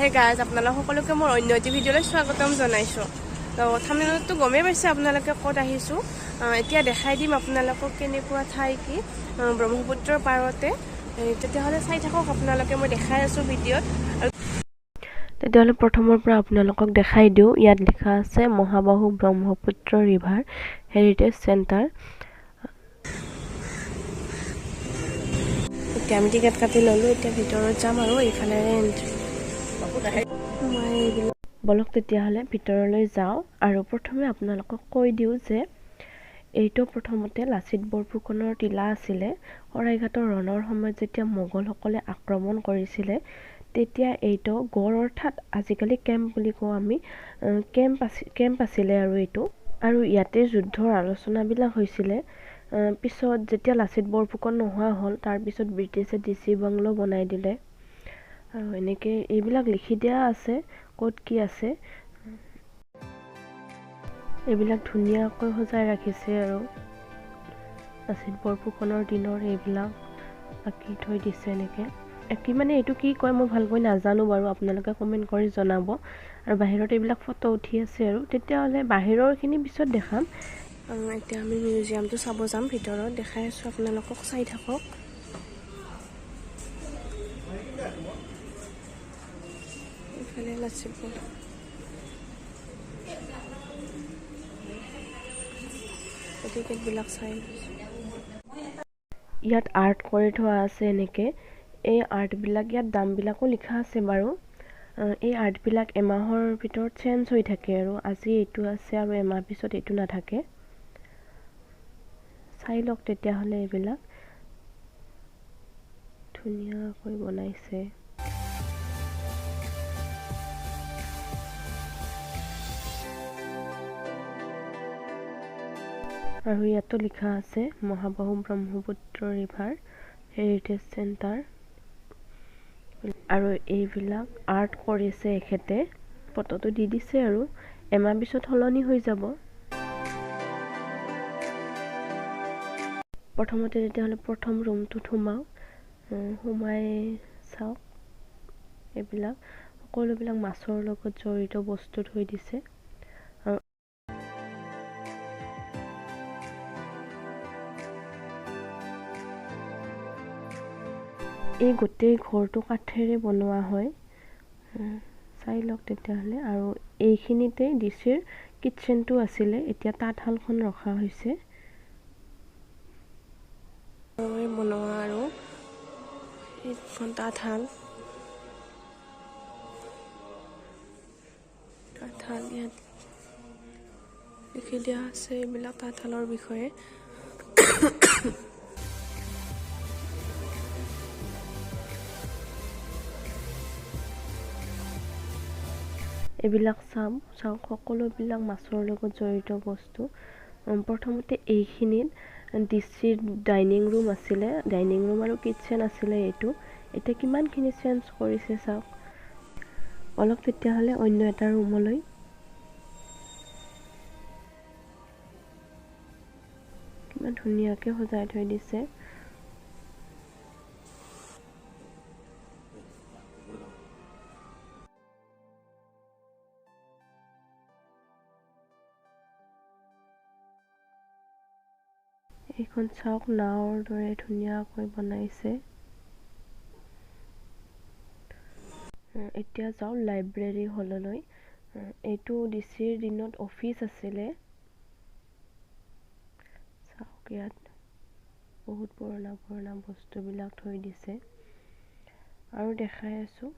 Hey guys আপোনালোক সকলোকে মোৰ অন্য এটি ভিডিঅ'লৈ স্বাগতম জনাইছোঁ। তো থাম্বনেইলতো গমেই পাইছে আপোনালোকে ক'ত আহিছোঁ। এতিয়া দেখাই দিম আপোনালোকক কেনেকুৱা ঠাই কি ব্ৰহ্মপুত্ৰৰ পাৰতে। তেতিয়াহ'লে চাই থাকক আপোনালোকে, মই দেখাই আছোঁ ভিডিঅ'ত। তেতিয়াহ'লে প্ৰথমৰ পৰা আপোনালোকক দেখাই দিওঁ। ইয়াত লিখা আছে মহাবাহু ব্ৰহ্মপুত্ৰ ৰিভাৰ হেৰিটেজ চেণ্টাৰ। এতিয়া আমি টিকেট কাটি ল'লোঁ, এতিয়া ভিতৰত যাম আৰু এইফালেৰে এণ্ট্ৰি। মই এইবিলাক বলক তেতিয়াহ'লে ভিতৰলৈ যাওঁ। আৰু প্ৰথমে আপোনালোকক কৈ দিওঁ যে এইটো প্ৰথমতে লাচিত বৰফুকনৰ টিলা আছিলে। শৰাইঘাটৰ ৰণৰ সময়ত যেতিয়া মোগলসকলে আক্ৰমণ কৰিছিলে তেতিয়া এইটো গড় অৰ্থাৎ আজিকালি কেম্প বুলি কওঁ আমি, কেম্প আছিলে আৰু এইটো। আৰু ইয়াতে যুদ্ধৰ আলোচনাবিলাক হৈছিলে। পিছত যেতিয়া লাচিত বৰফুকন নোহোৱা হ'ল তাৰপিছত ব্ৰিটিছে DC বাংলো বনাই দিলে। আৰু এনেকৈ এইবিলাক লিখি দিয়া আছে ক'ত কি আছে। এইবিলাক ধুনীয়াকৈ সজাই ৰাখিছে আৰু লাচিত বৰফুকনৰ দিনৰ এইবিলাক আঁকি থৈ দিছে এনেকৈ। কি মানে এইটো কি কয় মই ভালকৈ নাজানো বাৰু, আপোনালোকে কমেণ্ট কৰি জনাব। আৰু বাহিৰত এইবিলাক ফটো উঠি আছে আৰু তেতিয়াহ'লে বাহিৰৰখিনি পিছত দেখাম। এতিয়া আমি মিউজিয়ামটো চাব যাম, ভিতৰত দেখাই আছোঁ আপোনালোকক, চাই থাকক। এইফালে লাচিত টিকেটবিলাক চাই ইয়াত আৰ্ট কৰি থোৱা আছে এনেকৈ। এই আৰ্টবিলাক ইয়াত দামবিলাকো লিখা আছে বাৰু। এই আৰ্টবিলাক এমাহৰ ভিতৰত চেঞ্জ হৈ থাকে আৰু আজি এইটো আছে আৰু এমাহ পিছত এইটো নাথাকে। চাই লওক তেতিয়াহ'লে, এইবিলাক ধুনীয়াকৈ বনাইছে। আৰু ইয়াতো লিখা আছে মহাবাহু ব্ৰহ্মপুত্ৰ ৰিভাৰ হেৰিটেজ চেণ্টাৰ। আৰু এইবিলাক আৰ্ট কৰিছে এখেতে, ফটোটো দি দিছে আৰু এমাহ পিছত সলনি হৈ যাব। প্ৰথমতে তেতিয়াহ'লে প্ৰথম ৰুমটোত সোমাই চাওক। এইবিলাক সকলোবিলাক মাছৰ লগত জড়িত বস্তু থৈ দিছে। আৰু এই গোটেই ঘৰটো কাঠেৰে বনোৱা হয়। চাই লওক তেতিয়াহ'লে। আৰু এইখিনিতে ডিচিৰ কিটচেনটো আছিলে, এতিয়া তাঁতশালখন ৰখা হৈছে। বনোৱা আৰু এইখন তাঁতশাল ইয়াত লিখি দিয়া আছে এইবিলাক তাঁতশালৰ বিষয়ে। এইবিলাক চাওক সকলোবিলাক মাছৰ লগত জড়িত বস্তু। প্ৰথমতে এইখিনিত ডিচিৰ ডাইনিং ৰুম আছিলে, ডাইনিং ৰুম আৰু কিটচেন আছিলে এইটো। এতিয়া কিমানখিনি চেঞ্জ কৰিছে চাওক। অলপ তেতিয়াহ'লে অন্য এটা ৰুমলৈ। কিমান ধুনীয়াকৈ সজাই থৈ দিছে। এইখন চাওক, নাওৰ দৰে ধুনীয়াকৈ বনাইছে। এতিয়া যাওঁ লাইব্ৰেৰী হললৈ। এইটো ডিচিৰ দিনত অফিচ আছিলে। চাওক ইয়াত বহুত পুৰণা বস্তুবিলাক থৈ দিছে। আৰু দেখাই আছোঁ।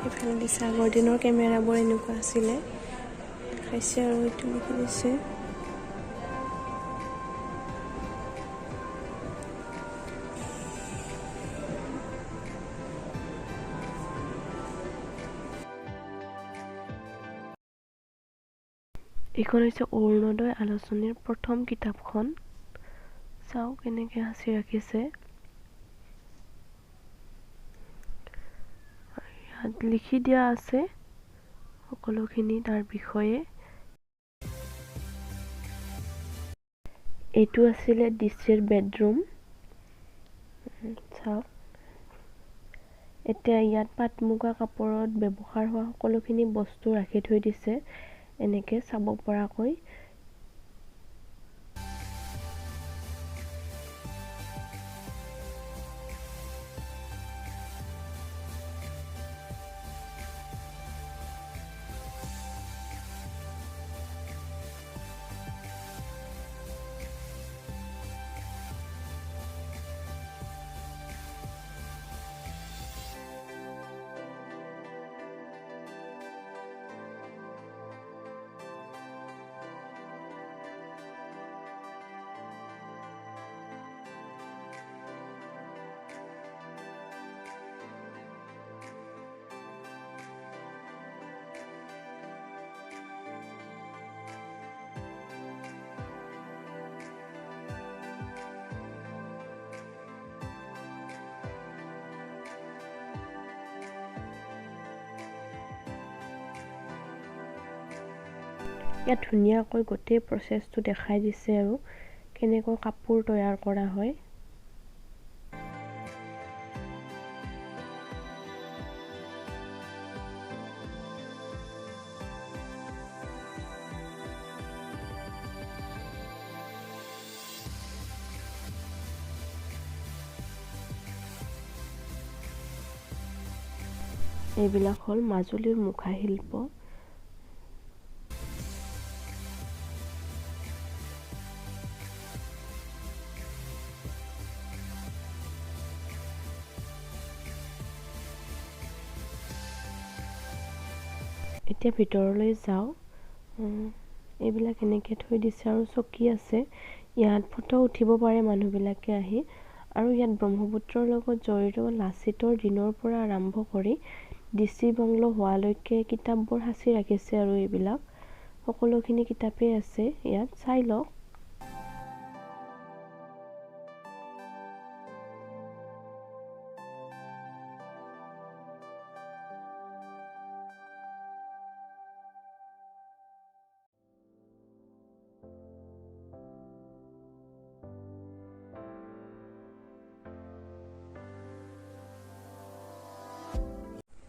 এইফালে দিছে আগৰ দিনৰ কেমেৰাবোৰ এনেকুৱা আছিলে, দেখাইছে আৰু এইটো লিখি দিছে। এইখন হৈছে অৰুণোদয় আলোচনীৰ প্ৰথম কিতাপখন। চাওক কেনেকৈ সাঁচি ৰাখিছে। ইয়াত লিখি দিয়া আছে সকলোখিনি তাৰ বিষয়ে। এইটো আছিলে ডিচিৰ বেডৰুম। চাওক এতিয়া ইয়াত পাট মুগা কাপোৰত ব্যৱহাৰ হোৱা সকলোখিনি বস্তু ৰাখি থৈ দিছে এনেকৈ চাব পৰাকৈ। ইয়াত ধুনীয়াকৈ গোটেই প্ৰচেছটো দেখাই দিছে আৰু কেনেকৈ কাপোৰ তৈয়াৰ কৰা হয়। এইবিলাক হ'ল মাজুলীৰ মুখা শিল্প। এতিয়া ভিতৰলৈ যাওঁ। এইবিলাক এনেকৈ থৈ দিছে আৰু চকী আছে। ইয়াত ফটো উঠিব পাৰে মানুহবিলাকে আহি। আৰু ইয়াত ব্ৰহ্মপুত্ৰৰ লগত জড়িত লাচিতৰ দিনৰ পৰা আৰম্ভ কৰি ডিচি বাংলো হোৱালৈকে কিতাপবোৰ সাঁচি ৰাখিছে আৰু এইবিলাক সকলোখিনি কিতাপেই আছে ইয়াত। চাই লওক।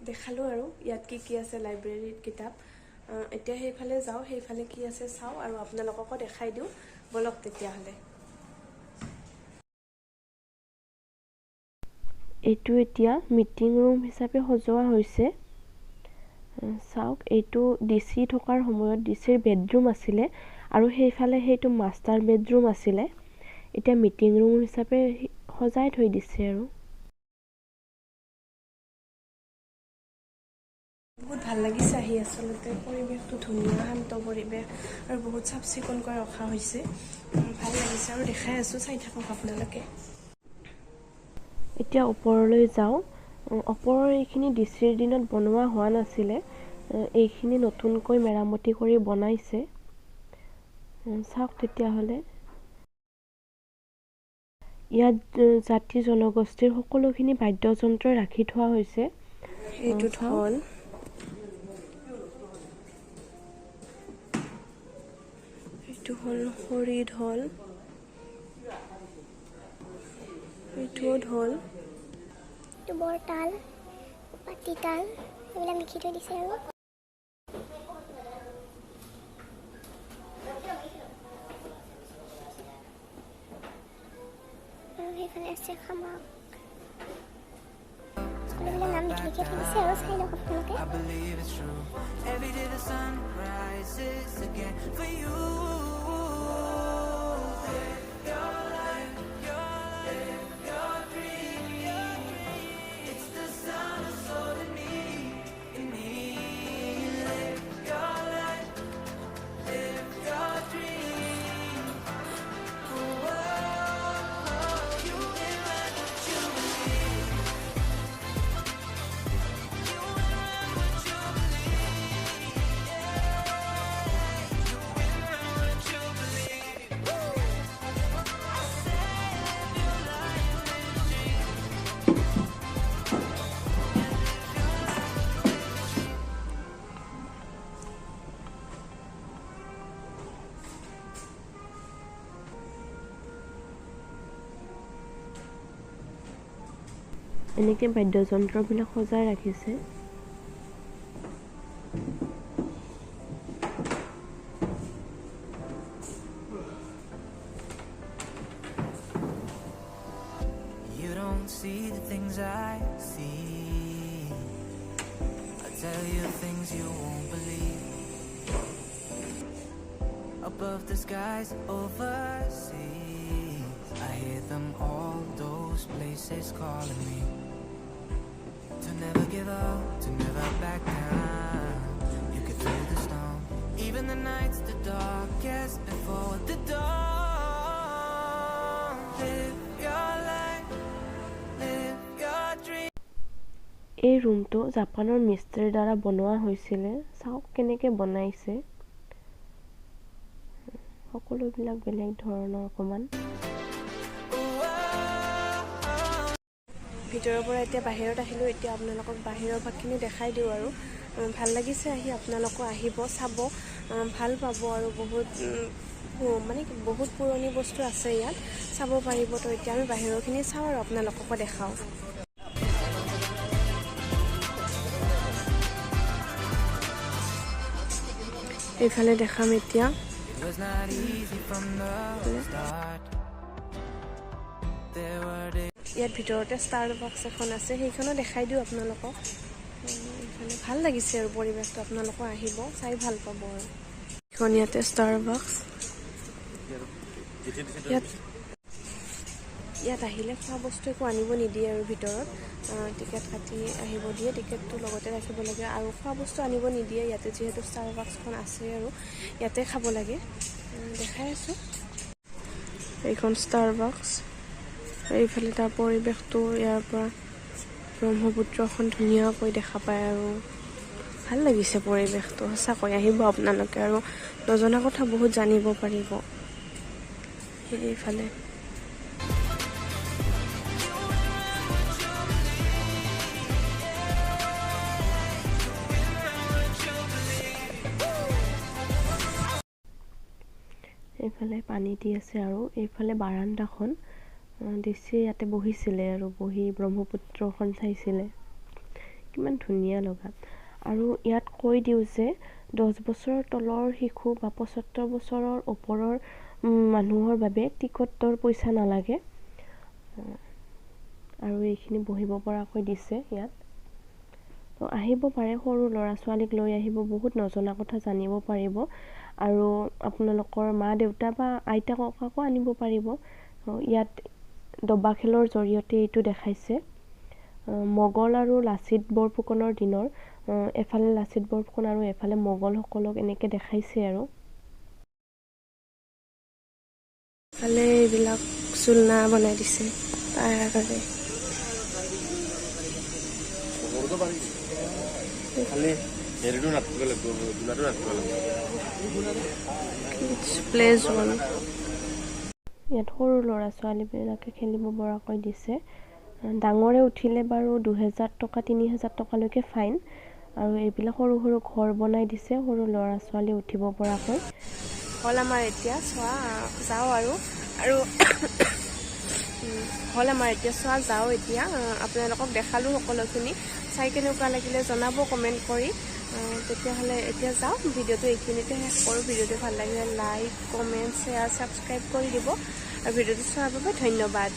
দেখালোঁ আৰু ইয়াত কি আছে লাইব্ৰেৰীত কিতাপ। এতিয়া সেইফালে যাওঁ, সেইফালে কি আছে চাওঁ আৰু আপোনালোককো দেখাই দিওঁ। বলক তেতিয়াহ'লে। এইটো এতিয়া মিটিং ৰুম হিচাপে সজোৱা হৈছে। চাওক এইটো ডিচি থকাৰ সময়ত ডিচিৰ বেডৰুম আছিলে আৰু সেইফালে সেইটো মাষ্টাৰ বেডৰুম আছিলে। এতিয়া মিটিং ৰুম হিচাপে সজাই থৈ দিছে আৰু। বহুত ভাল লাগিছে আহি। আচলতে পৰিৱেশটো ধুনীয়া, শান্ত পৰিৱেশ আৰু বহুত চাফ চিকুণকৈ ৰখা হৈছে। ভাল লাগিছে আৰু দেখাই আছোঁ, চাই থাকক আপোনালোকে। এতিয়া ওপৰলৈ যাওঁ। ওপৰৰ এইখিনি ডিচিৰ দিনত বনোৱা হোৱা নাছিলে। এইখিনি নতুনকৈ মেৰামতি কৰি বনাইছে। চাওক তেতিয়াহ'লে। ইয়াত জাতি জনগোষ্ঠীৰ সকলোখিনি বাদ্যযন্ত্ৰ ৰাখি থোৱা হৈছে। এইটো ঢোল, এইটো হ'ল খৰি ঢোল, এইটোও ঢোল, এইটো বৰতাল, পাতিতাল, এইবিলাক লিখি থৈ দিছে আৰু। সেইফালে আছে খামাক। সকলোবিলাক নাম লিখি থৈ দিছে আৰু চাই লওক আপোনালোকে। এনেকৈ বাদ্যযন্ত্ৰবিলাক সজাই ৰাখিছে। You don't see the things I see. I tell you things you won't believe. Above the skies overseas, I hear them all, those places calling me. To never give up, to never back down. You get through the storm, even the nights the darkest before the dawn. Live your life, live your dream. এই ৰুমটো জাপানৰ মিস্ত্ৰীৰ দ্বাৰা বনোৱা হৈছিলে। চাওক কেনেকৈ বনাইছে, সকলোবিলাক বেলেগ ধৰণৰ অকণমান। ভিতৰৰ পৰা এতিয়া বাহিৰত আহিলোঁ। এতিয়া আপোনালোকক বাহিৰৰ ভাগখিনি দেখাই দিওঁ আৰু ভাল লাগিছে আহি। আপোনালোকো আহিব, চাব, ভাল পাব আৰু বহুত মানে বহুত পুৰণি বস্তু আছে ইয়াত, চাব পাৰিব। তো এতিয়া আমি বাহিৰৰখিনি চাওঁ আৰু আপোনালোককো দেখাওঁ। এইফালে দেখাম এতিয়া। It was not easy from the start. There were days. ইয়াত ভিতৰতে ষ্টাৰ বক্স এখন আছে, সেইখনো দেখাই দিওঁ আপোনালোকক। এইফালে ভাল লাগিছে আৰু পৰিৱেশটো, আপোনালোকো আহিব, চাই ভাল পাব আৰু। এইখন ইয়াতে ষ্টাৰ বক্স। ইয়াত আহিলে খোৱা বস্তু একো আনিব নিদিয়ে আৰু ভিতৰত টিকেট কাটি আহিব দিয়ে। টিকেটটো লগতে ৰাখিব লাগে আৰু খোৱা বস্তু আনিব নিদিয়ে ইয়াতে, যিহেতু ষ্টাৰ বক্সখন আছে আৰু ইয়াতে খাব লাগে। দেখাই আছোঁ এইখন ষ্টাৰ বক্স। এইফালে তাৰ পৰিৱেশটো, ইয়াৰ পৰা ব্ৰহ্মপুত্ৰখন ধুনীয়াকৈ দেখা পায় আৰু ভাল লাগিছে পৰিৱেশটো। সঁচাকৈ আহিব আপোনালোকে আৰু নজনা কথা বহুত জানিব পাৰিব। সেইফালে এইফালে পানী দি আছে আৰু এইফালে বাৰান্দাখন দিছে, ইয়াতে বহিছিলে আৰু বহি ব্ৰহ্মপুত্ৰখন চাইছিলে। কিমান ধুনীয়া লগা। আৰু ইয়াত কৈ দিওঁ যে 10 বছৰৰ তলৰ শিশু বা 75 বছৰৰ ওপৰৰ মানুহৰ বাবে টিকটৰ পইচা নালাগে আৰু এইখিনি বহিব পৰাকৈ দিছে ইয়াত। তো আহিব পাৰে, সৰু ল'ৰা ছোৱালীক লৈ আহিব, বহুত নজনা কথা জানিব পাৰিব আৰু আপোনালোকৰ মা দেউতা বা আইতা ককাকো আনিব পাৰিব। ইয়াত দবা খেলৰ জৰিয়তে এইটো দেখাইছে। মোগল আৰু লাচিত বৰফুকনৰ দিনৰ, এফালে লাচিত বৰফুকন আৰু এফালে মোগলসকলক এনেকৈ দেখাইছে আৰু। এফালে এইবিলাক চুলনা বনাই দিছে তাৰ আগতে। ইয়াত সৰু ল'ৰা ছোৱালীবিলাকে খেলিব পৰাকৈ দিছে। ডাঙৰে উঠিলে বাৰু 2000 টকা 3000 টকালৈকে ফাইন। আৰু এইবিলাক সৰু সৰু ঘৰ বনাই দিছে সৰু ল'ৰা ছোৱালী উঠিব পৰাকৈ। হ'ল আমাৰ এতিয়া চোৱা যাওঁ আৰু হ'ল আমাৰ এতিয়া চোৱা যাওঁ। এতিয়া আপোনালোকক দেখালোঁ সকলোখিনি, চাই কেনেকুৱা লাগিলে জনাব কমেণ্ট কৰি। তেতিয়াহ'লে এতিয়া যাওঁ, ভিডিঅ'টো এইখিনিতে শেষ কৰোঁ। ভিডিঅ'টো ভাল লাগিলে লাইক, কমেণ্ট, শ্বেয়াৰ, ছাবস্ক্ৰাইব কৰি দিব আৰু ভিডিঅ'টো চোৱাৰ বাবে ধন্যবাদ।